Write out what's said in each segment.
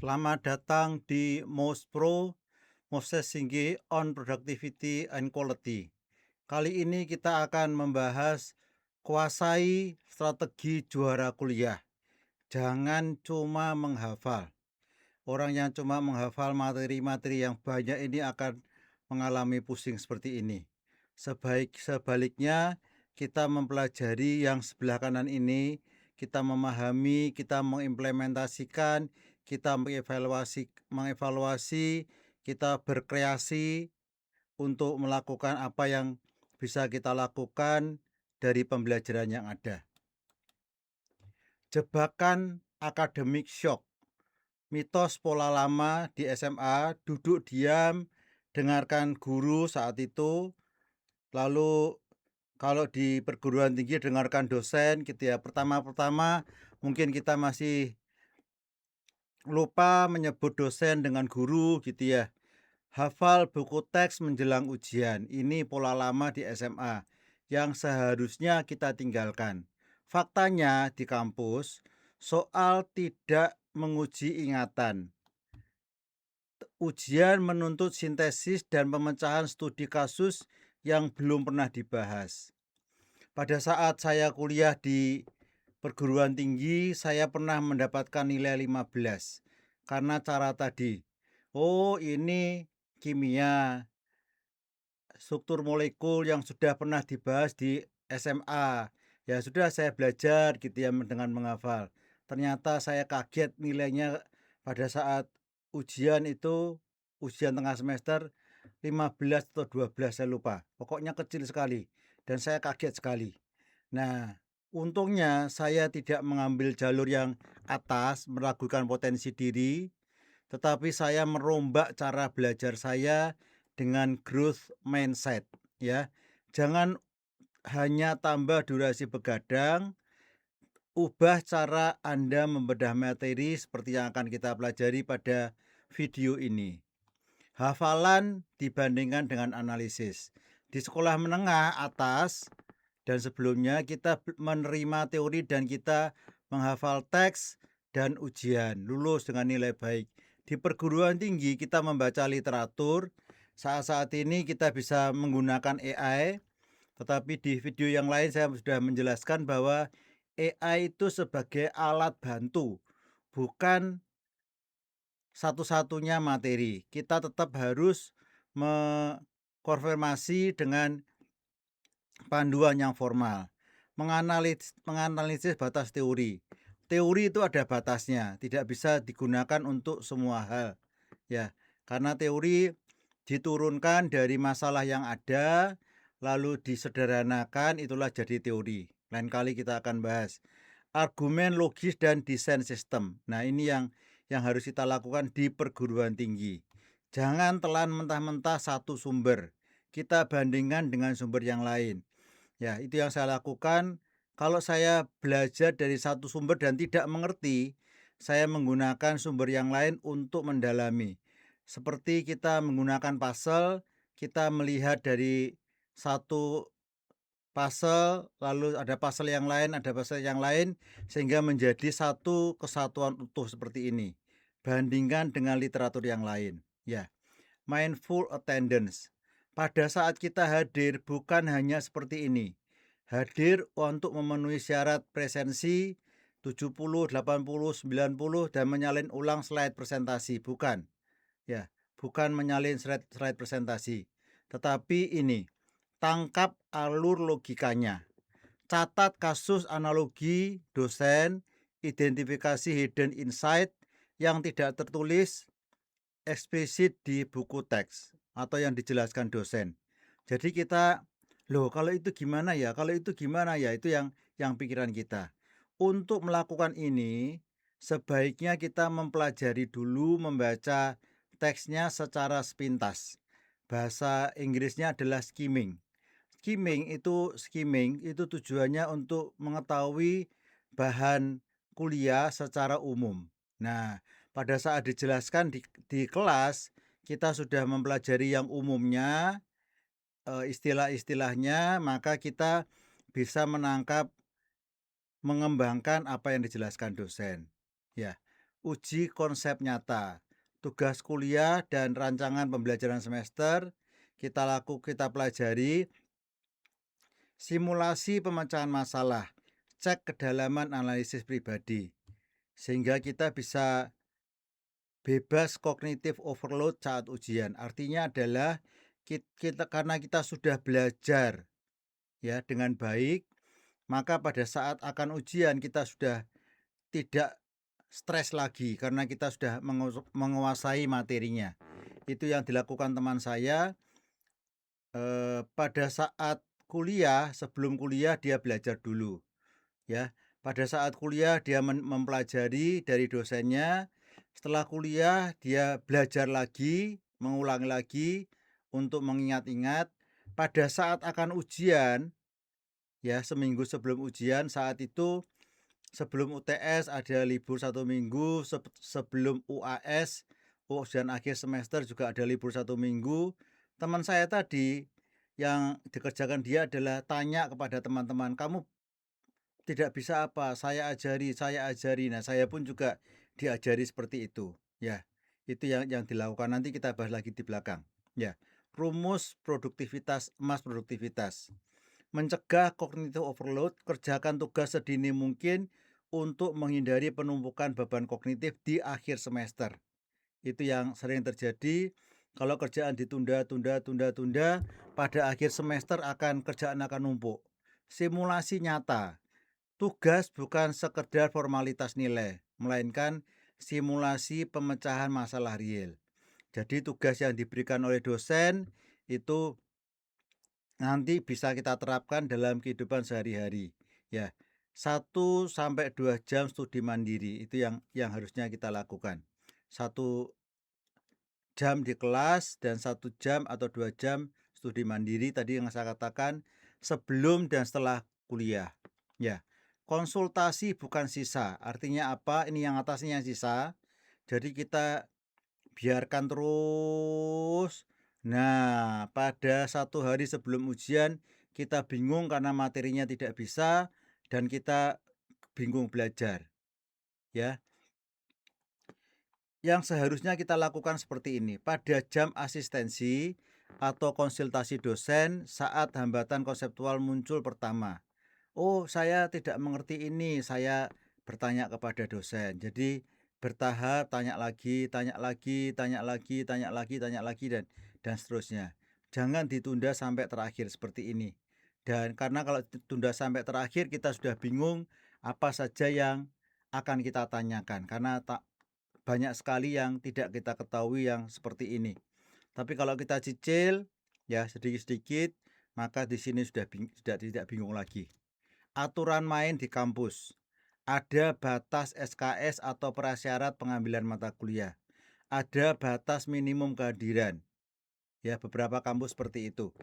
Selamat datang di Mouse Pro, Moses Singgi on Productivity and Quality. Kali ini kita akan membahas kuasai strategi juara kuliah. Jangan cuma menghafal. Orang yang cuma menghafal materi-materi yang banyak ini akan mengalami pusing seperti ini. Sebaliknya, kita mempelajari yang sebelah kanan ini, kita memahami, kita mengimplementasikan, kita mengevaluasi, kita berkreasi untuk melakukan apa yang bisa kita lakukan dari pembelajaran yang ada. Jebakan academic shock. Mitos pola lama di SMA, duduk diam, dengarkan guru saat itu, lalu kalau di perguruan tinggi dengarkan dosen gitu ya. Pertama-pertama mungkin kita masih lupa menyebut dosen dengan guru gitu ya. Hafal buku teks menjelang ujian. Ini pola lama di SMA yang seharusnya kita tinggalkan. Faktanya di kampus, soal tidak menguji ingatan. Ujian menuntut sintesis dan pemecahan studi kasus yang belum pernah dibahas. Pada saat saya kuliah di perguruan tinggi, saya pernah mendapatkan nilai 15 karena cara tadi. Oh, ini kimia, struktur molekul yang sudah pernah dibahas di SMA. Ya sudah saya belajar gitu ya dengan menghafal. Ternyata saya kaget nilainya pada saat ujian itu, ujian tengah semester 15 atau 12 saya lupa. Pokoknya kecil sekali dan saya kaget sekali. Nah, untungnya saya tidak mengambil jalur yang atas, meragukan potensi diri, tetapi saya merombak cara belajar saya dengan growth mindset ya. Jangan hanya tambah durasi begadang, ubah cara Anda membedah materi seperti yang akan kita pelajari pada video ini. Hafalan dibandingkan dengan analisis. Di sekolah menengah atas dan sebelumnya kita menerima teori dan kita menghafal teks dan ujian, lulus dengan nilai baik. Di perguruan tinggi kita membaca literatur. Saat-saat ini kita bisa menggunakan AI, tetapi di video yang lain saya sudah menjelaskan bahwa AI itu sebagai alat bantu, bukan satu-satunya materi. Kita tetap harus mengkonfirmasi dengan panduan yang formal. Menganalisis batas teori. Teori itu ada batasnya, tidak bisa digunakan untuk semua hal. Ya, karena teori diturunkan dari masalah yang ada, lalu disederhanakan, itulah jadi teori. Lain kali kita akan bahas argumen logis dan desain sistem. Nah, ini yang harus kita lakukan di perguruan tinggi. Jangan telan mentah-mentah satu sumber. Kita bandingkan dengan sumber yang lain. Ya, itu yang saya lakukan. Kalau saya belajar dari satu sumber dan tidak mengerti, saya menggunakan sumber yang lain untuk mendalami. Seperti kita menggunakan puzzle, kita melihat dari satu puzzle, lalu ada puzzle yang lain, ada puzzle yang lain, sehingga menjadi satu kesatuan utuh seperti ini. Bandingkan dengan literatur yang lain. Ya, mindful attendance. Pada saat kita hadir bukan hanya seperti ini. Hadir untuk memenuhi syarat presensi 70, 80, 90 dan menyalin ulang slide presentasi, bukan. Ya, bukan menyalin slide presentasi. Tetapi ini, tangkap alur logikanya. Catat kasus analogi dosen, identifikasi hidden insight yang tidak tertulis eksplisit di buku teks atau yang dijelaskan dosen. Jadi kita, loh kalau itu gimana ya? Kalau itu gimana ya? Itu yang pikiran kita. Untuk melakukan ini, sebaiknya kita mempelajari dulu membaca teksnya secara sepintas. Bahasa Inggrisnya adalah skimming. Skimming itu tujuannya untuk mengetahui bahan kuliah secara umum. Nah, pada saat dijelaskan di kelas, kita sudah mempelajari yang umumnya, istilah-istilahnya, maka kita bisa menangkap, mengembangkan apa yang dijelaskan dosen. Ya, uji konsep nyata. Tugas kuliah dan rancangan pembelajaran semester kita pelajari simulasi pemecahan masalah, cek kedalaman analisis pribadi, sehingga kita bisa bebas kognitif overload saat ujian. Artinya adalah karena kita sudah belajar ya dengan baik, maka pada saat akan ujian kita sudah tidak stres lagi karena kita sudah menguasai materinya. Itu yang dilakukan teman saya pada saat kuliah. Sebelum kuliah dia belajar dulu ya. Pada saat kuliah dia mempelajari dari dosennya. Setelah kuliah dia belajar lagi, mengulangi lagi untuk mengingat-ingat. Pada saat akan ujian ya, seminggu sebelum ujian, saat itu sebelum UTS ada libur 1 minggu, sebelum UAS, ujian akhir semester juga ada libur 1 minggu. Teman saya tadi yang dikerjakan dia adalah tanya kepada teman-teman, kamu tidak bisa apa? Saya ajari, saya ajari. Nah, saya pun juga diajari seperti itu. Ya, itu yang dilakukan. Nanti kita bahas lagi di belakang. Ya, rumus produktivitas, emas produktivitas. Mencegah cognitive overload, kerjakan tugas sedini mungkin untuk menghindari penumpukan beban kognitif di akhir semester. Itu yang sering terjadi. Kalau kerjaan ditunda, pada akhir semester kerjaan akan numpuk. Simulasi nyata. Tugas bukan sekedar formalitas nilai, melainkan simulasi pemecahan masalah real. Jadi tugas yang diberikan oleh dosen itu nanti bisa kita terapkan dalam kehidupan sehari-hari. Ya, 1-2 jam studi mandiri itu yang harusnya kita lakukan. 1 jam di kelas dan 1 jam atau 2 jam studi mandiri tadi yang saya katakan sebelum dan setelah kuliah. Ya, konsultasi bukan sisa. Artinya apa? Ini yang atasnya yang sisa. Jadi kita biarkan terus. Nah, pada 1 hari sebelum ujian kita bingung karena materinya tidak bisa dan kita bingung belajar. Ya. Yang seharusnya kita lakukan seperti ini. Pada jam asistensi atau konsultasi dosen saat hambatan konseptual muncul pertama. Oh, saya tidak mengerti ini, saya bertanya kepada dosen. Jadi bertahap tanya lagi, tanya lagi, tanya lagi, tanya lagi, tanya lagi dan seterusnya. Jangan ditunda sampai terakhir seperti ini. Dan karena kalau ditunda sampai terakhir kita sudah bingung apa saja yang akan kita tanyakan karena banyak sekali yang tidak kita ketahui yang seperti ini. Tapi kalau kita cicil ya sedikit-sedikit, maka di sini sudah tidak bingung lagi. Aturan main di kampus. Ada batas SKS atau prasyarat pengambilan mata kuliah. Ada batas minimum kehadiran. Ya, beberapa kampus seperti itu.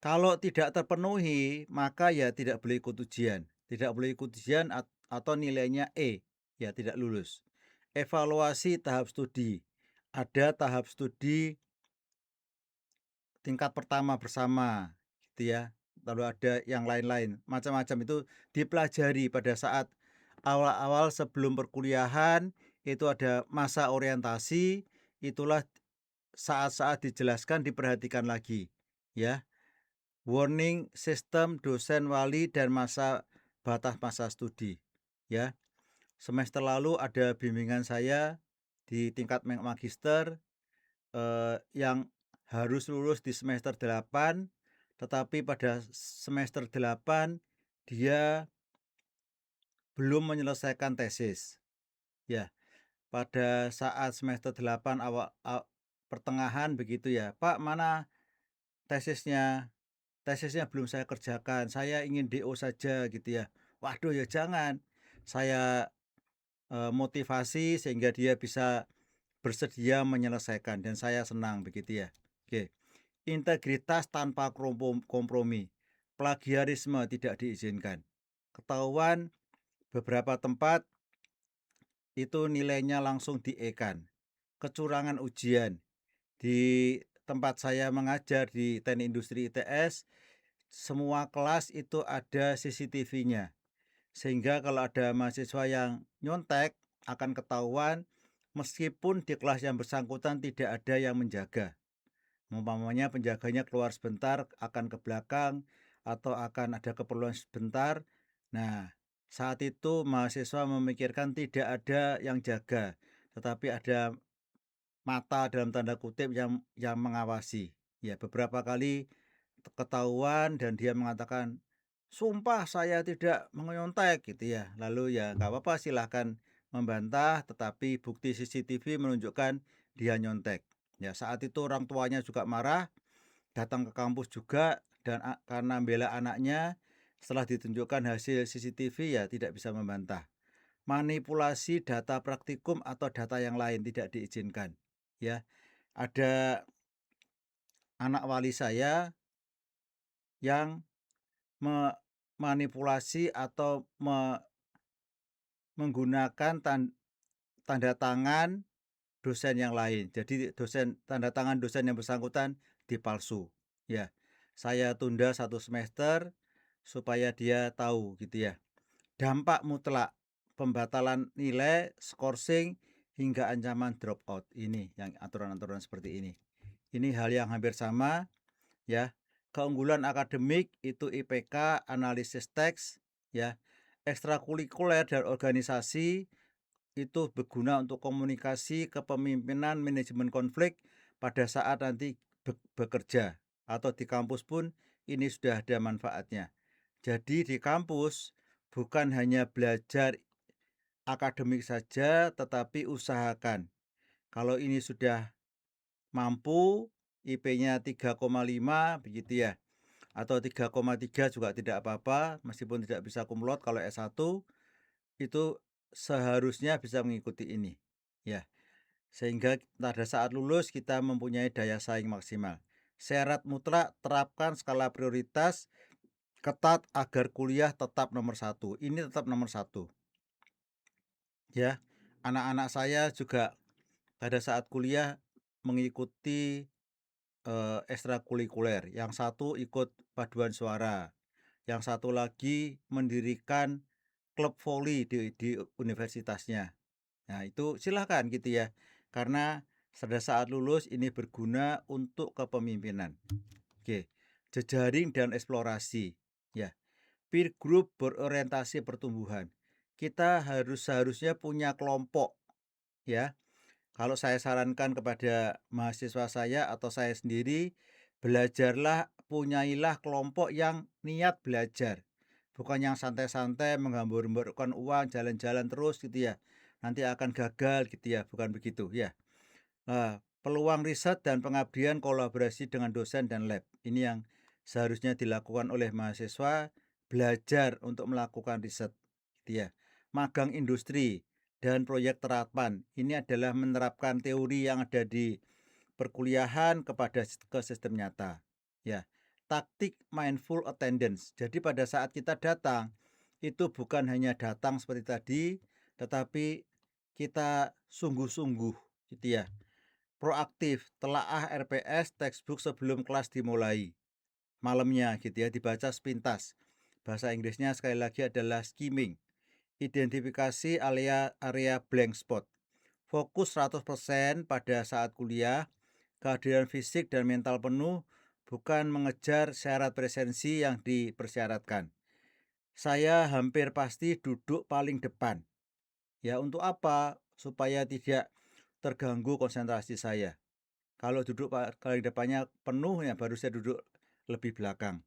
Kalau tidak terpenuhi, maka ya tidak boleh ikut ujian. Tidak boleh ikut ujian atau nilainya E, ya tidak lulus. Evaluasi tahap studi. Ada tahap studi tingkat pertama bersama, gitu ya. Lalu ada yang lain-lain, macam-macam itu dipelajari pada saat awal-awal sebelum perkuliahan. Itu ada masa orientasi, itulah saat-saat dijelaskan diperhatikan lagi, ya. Warning sistem dosen wali dan batas masa studi, ya. Semester lalu ada bimbingan saya di tingkat magister yang harus lulus di semester 8, tetapi pada semester 8 dia belum menyelesaikan tesis. Ya, pada saat semester 8 pertengahan begitu ya, Pak, mana tesisnya? Tesisnya belum saya kerjakan, saya ingin DO saja gitu ya. Waduh, ya jangan. Saya motivasi sehingga dia bisa bersedia menyelesaikan dan saya senang begitu ya. Oke. Integritas tanpa kompromi. Plagiarisme tidak diizinkan. Ketahuan beberapa tempat itu nilainya langsung di-E-kan. Kecurangan ujian. Di tempat saya mengajar di Teknik Industri ITS, semua kelas itu ada CCTV-nya. Sehingga kalau ada mahasiswa yang nyontek akan ketahuan meskipun di kelas yang bersangkutan tidak ada yang menjaga. Umpamanya penjaganya keluar sebentar, akan ke belakang, atau akan ada keperluan sebentar. Nah, saat itu mahasiswa memikirkan tidak ada yang jaga, tetapi ada mata dalam tanda kutip yang mengawasi. Ya, beberapa kali ketahuan dan dia mengatakan, "Sumpah saya tidak menyontek," gitu ya. Lalu ya nggak apa-apa, silahkan membantah, tetapi bukti CCTV menunjukkan dia nyontek. Ya, saat itu orang tuanya juga marah, datang ke kampus juga, dan karena bela anaknya, setelah ditunjukkan hasil CCTV ya tidak bisa membantah. Manipulasi data praktikum atau data yang lain tidak diizinkan. Ya, ada anak wali saya yang memanipulasi atau menggunakan tanda tangan dosen yang lain. Jadi tanda tangan dosen yang bersangkutan dipalsu. Ya, saya tunda 1 semester supaya dia tahu gitu ya. Dampak mutlak pembatalan nilai, skorsing, hingga ancaman drop out. Ini yang aturan-aturan seperti ini. Ini hal yang hampir sama ya. Keunggulan akademik itu IPK, analisis teks ya. Ekstrakurikuler dan organisasi itu berguna untuk komunikasi, kepemimpinan, manajemen konflik pada saat nanti bekerja atau di kampus pun ini sudah ada manfaatnya. Jadi di kampus bukan hanya belajar akademik saja, tetapi usahakan kalau ini sudah mampu, IP-nya 3,5 begitu ya, atau 3,3 juga tidak apa-apa, meskipun tidak bisa kumlot kalau S1, itu seharusnya bisa mengikuti ini ya, sehingga pada saat lulus kita mempunyai daya saing maksimal. Syarat mutlak, terapkan skala prioritas ketat agar kuliah tetap nomor 1. Ini tetap nomor 1 ya. Anak-anak saya juga pada saat kuliah mengikuti ekstrakurikuler. Yang satu ikut paduan suara, yang satu lagi mendirikan klub voli di universitasnya. Nah, itu silahkan gitu ya. Karena pada saat lulus ini berguna untuk kepemimpinan. Oke. Jejaring dan eksplorasi. Ya. Peer group berorientasi pertumbuhan. Kita seharusnya punya kelompok ya. Kalau saya sarankan kepada mahasiswa saya atau saya sendiri, belajarlah, punyailah kelompok yang niat belajar. Bukan yang santai-santai menghambur-hamburkan uang, jalan-jalan terus gitu ya. Nanti akan gagal gitu ya, bukan begitu ya. Nah, peluang riset dan pengabdian kolaborasi dengan dosen dan lab. Ini yang seharusnya dilakukan oleh mahasiswa, belajar untuk melakukan riset gitu ya. Magang industri dan proyek terapan. Ini adalah menerapkan teori yang ada di perkuliahan ke sistem nyata. Ya. Taktik mindful attendance. Jadi pada saat kita datang itu bukan hanya datang seperti tadi, tetapi kita sungguh-sungguh gitu ya. Proaktif, telaah RPS textbook sebelum kelas dimulai. Malamnya gitu ya, dibaca sepintas. Bahasa Inggrisnya sekali lagi adalah skimming. Identifikasi area blank spot. Fokus 100% pada saat kuliah, kehadiran fisik dan mental penuh, bukan mengejar syarat presensi yang dipersyaratkan. Saya hampir pasti duduk paling depan. Ya, untuk apa? Supaya tidak terganggu konsentrasi saya. Kalau duduk paling depannya penuh ya baru saya duduk lebih belakang.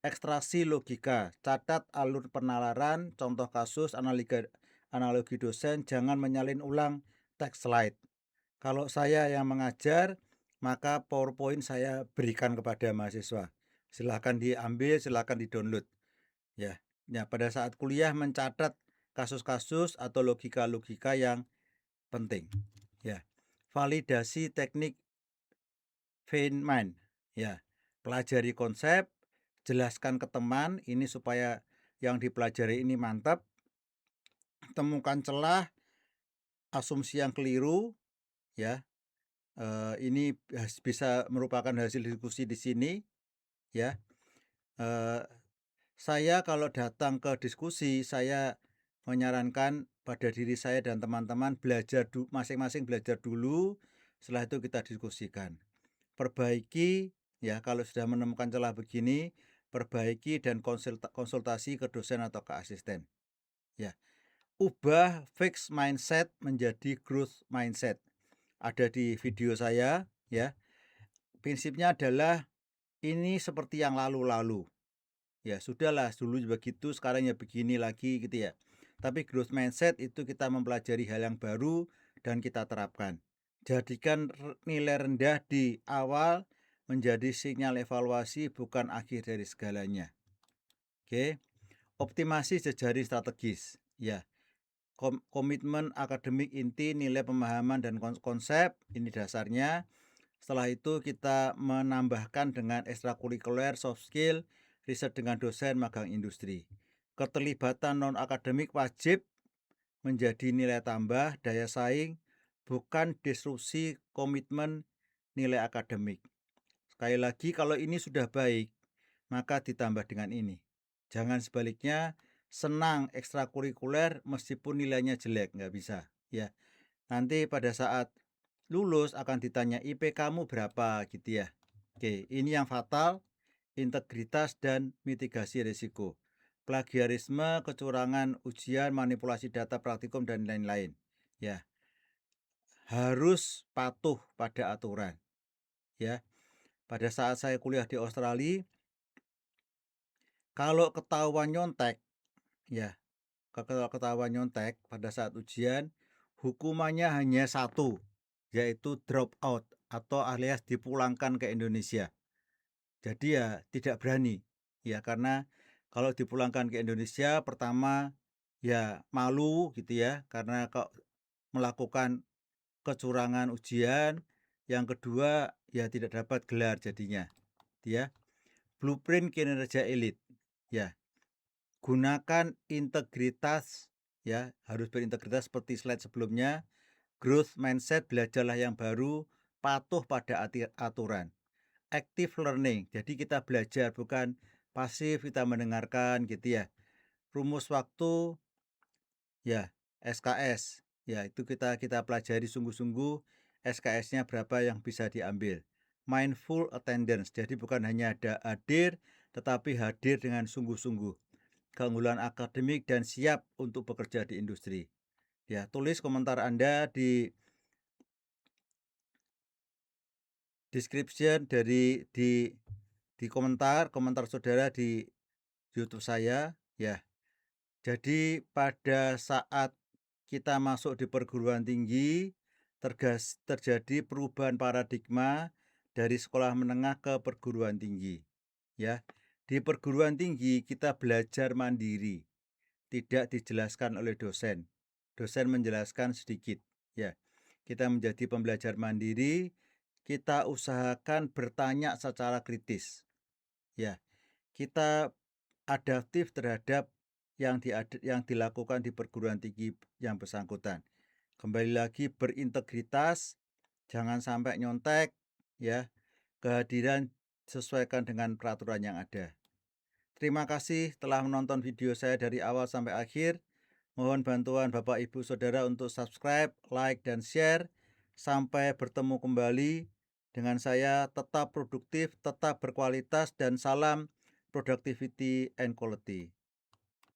Ekstraksi logika, catat alur penalaran, contoh kasus, analogi dosen, jangan menyalin ulang teks slide. Kalau saya yang mengajar, maka PowerPoint saya berikan kepada mahasiswa. Silahkan diambil, silahkan di-download. Ya, pada saat kuliah mencatat kasus-kasus atau logika-logika yang penting. Ya, validasi teknik Feynman. Ya, pelajari konsep, jelaskan ke teman ini supaya yang dipelajari ini mantap. Temukan celah, asumsi yang keliru, ya. Ini bisa merupakan hasil diskusi di sini, ya. Saya kalau datang ke diskusi, saya menyarankan pada diri saya dan teman-teman masing-masing belajar dulu, setelah itu kita diskusikan. Perbaiki ya, kalau sudah menemukan celah begini, perbaiki dan konsultasi ke dosen atau ke asisten. Ya. Ubah fixed mindset menjadi growth mindset. Ada di video saya ya. Prinsipnya adalah ini seperti yang lalu-lalu. Ya, sudahlah, dulu begitu, sekarang ya begini lagi gitu ya. Tapi growth mindset itu kita mempelajari hal yang baru dan kita terapkan. Jadikan nilai rendah di awal menjadi sinyal evaluasi, bukan akhir dari segalanya. Oke. Optimasi jejaring strategis. Ya. Komitmen akademik inti, nilai pemahaman dan konsep, ini dasarnya. Setelah itu kita menambahkan dengan ekstrakurikuler, soft skill, riset dengan dosen, magang industri. Keterlibatan non-akademik wajib menjadi nilai tambah, daya saing, bukan disrupsi komitmen nilai akademik. Sekali lagi, kalau ini sudah baik, maka ditambah dengan ini. Jangan sebaliknya, senang ekstrakurikuler meskipun nilainya jelek, nggak bisa. Ya, nanti pada saat lulus akan ditanya IP kamu berapa gitu ya. Oke, ini yang fatal, integritas dan mitigasi risiko. Plagiarisme, kecurangan ujian, manipulasi data praktikum dan lain-lain. Ya, harus patuh pada aturan. Ya, pada saat saya kuliah di Australia, kalau ketahuan nyontek, ya, kalau ketahuan nyontek pada saat ujian, hukumannya hanya satu, yaitu drop out atau alias dipulangkan ke Indonesia. Jadi ya tidak berani, ya, karena kalau dipulangkan ke Indonesia, pertama ya malu gitu ya, karena kok melakukan kecurangan ujian. Yang kedua ya tidak dapat gelar jadinya, ya. Blueprint kinerja elit, ya. Gunakan integritas, ya, harus berintegritas seperti slide sebelumnya. Growth mindset, belajarlah yang baru, patuh pada aturan. Active learning, jadi kita belajar, bukan pasif kita mendengarkan gitu ya. Rumus waktu, ya, SKS, ya, itu kita pelajari sungguh-sungguh, SKS-nya berapa yang bisa diambil. Mindful attendance, jadi bukan hanya hadir, tetapi hadir dengan sungguh-sungguh. Keunggulan akademik dan siap untuk bekerja di industri. Ya, tulis komentar Anda di description di komentar saudara di YouTube saya ya. Jadi pada saat kita masuk di perguruan tinggi, terjadi perubahan paradigma dari sekolah menengah ke perguruan tinggi. Ya, di perguruan tinggi kita belajar mandiri, tidak dijelaskan oleh dosen. Dosen menjelaskan sedikit. Ya, kita menjadi pembelajar mandiri, kita usahakan bertanya secara kritis. Ya, kita adaptif terhadap yang dilakukan di perguruan tinggi yang bersangkutan. Kembali lagi, berintegritas, jangan sampai nyontek, ya. Kehadiran sesuaikan dengan peraturan yang ada. Terima kasih telah menonton video saya dari awal sampai akhir. Mohon bantuan Bapak Ibu Saudara untuk subscribe, like, dan share. Sampai bertemu kembali dengan saya. Tetap produktif, tetap berkualitas, dan salam productivity and quality.